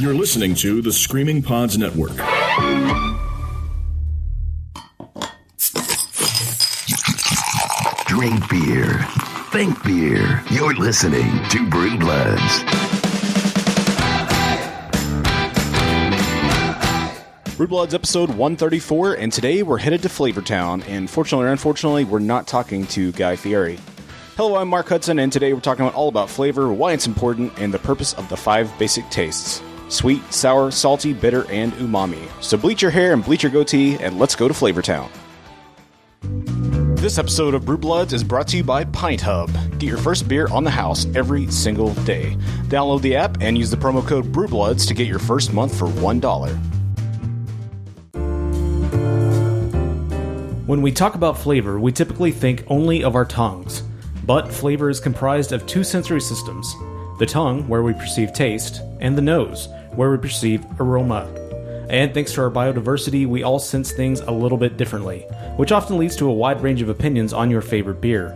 You're listening to the Screaming Pods Network. Drink beer. Think beer. You're listening to Brew Bloods. Brew Bloods episode 134, and today we're headed to Flavortown, and fortunately or unfortunately, we're not talking to Guy Fieri. Hello, I'm Mark Hudson, and today we're talking all about flavor, why it's important, and the purpose of the 5 basic tastes: sweet, sour, salty, bitter, and umami. So bleach your hair and bleach your goatee, and let's go to Flavortown. This episode of Brew Bloods is brought to you by Pint Hub. Get your first beer on the house every single day. Download the app and use the promo code BrewBloods to get your first month for $1. When we talk about flavor, we typically think only of our tongues. But flavor is comprised of 2 sensory systems: the tongue, where we perceive taste, and the nose, where we perceive aroma. And thanks to our biodiversity, we all sense things a little bit differently, which often leads to a wide range of opinions on your favorite beer.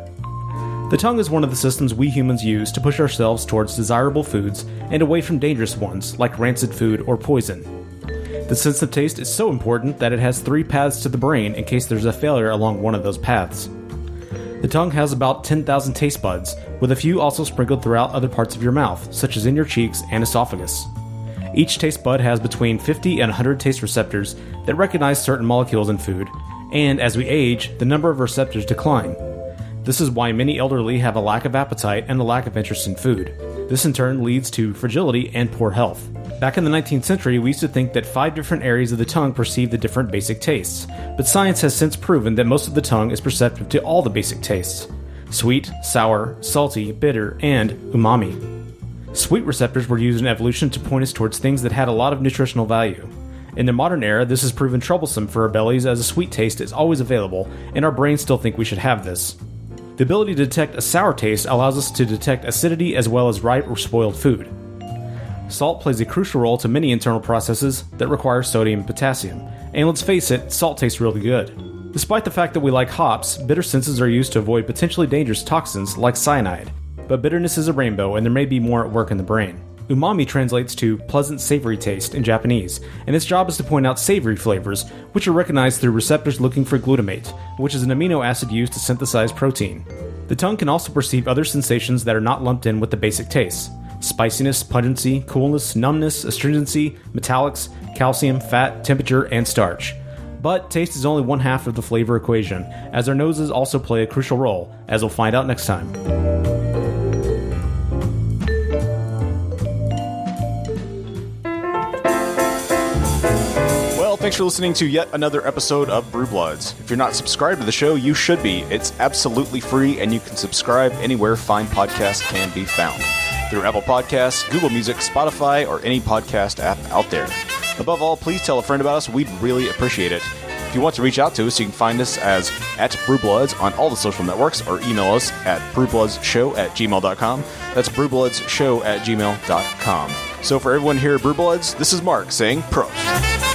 The tongue is one of the systems we humans use to push ourselves towards desirable foods and away from dangerous ones, like rancid food or poison. The sense of taste is so important that it has 3 paths to the brain in case there's a failure along one of those paths. The tongue has about 10,000 taste buds, with a few also sprinkled throughout other parts of your mouth, such as in your cheeks and esophagus. Each taste bud has between 50 and 100 taste receptors that recognize certain molecules in food, and as we age, the number of receptors decline. This is why many elderly have a lack of appetite and a lack of interest in food. This in turn leads to fragility and poor health. Back in the 19th century, we used to think that 5 different areas of the tongue perceive the different basic tastes, but science has since proven that most of the tongue is perceptive to all the basic tastes: sweet, sour, salty, bitter, and umami. Sweet receptors were used in evolution to point us towards things that had a lot of nutritional value. In the modern era, this has proven troublesome for our bellies, as a sweet taste is always available, and our brains still think we should have this. The ability to detect a sour taste allows us to detect acidity as well as ripe or spoiled food. Salt plays a crucial role to many internal processes that require sodium and potassium, and let's face it, salt tastes really good. Despite the fact that we like hops, bitter senses are used to avoid potentially dangerous toxins like cyanide. But bitterness is a rainbow, and there may be more at work in the brain. Umami translates to pleasant savory taste in Japanese, and its job is to point out savory flavors, which are recognized through receptors looking for glutamate, which is an amino acid used to synthesize protein. The tongue can also perceive other sensations that are not lumped in with the basic tastes: spiciness, pungency, coolness, numbness, astringency, metallics, calcium, fat, temperature, and starch. But taste is only one half of the flavor equation, as our noses also play a crucial role, as we'll find out next time. Thanks for listening to yet another episode of Brew Bloods. If you're not subscribed to the show, you should be. It's absolutely free, and you can subscribe anywhere fine podcasts can be found. Through Apple Podcasts, Google Music, Spotify, or any podcast app out there. Above all, please tell a friend about us. We'd really appreciate it. If you want to reach out to us, you can find us as @BrewBloods on all the social networks, or email us at brewbloodsshow@gmail.com. That's brewbloodsshow@gmail.com. So for everyone here at Brew Bloods, this is Mark saying Prost.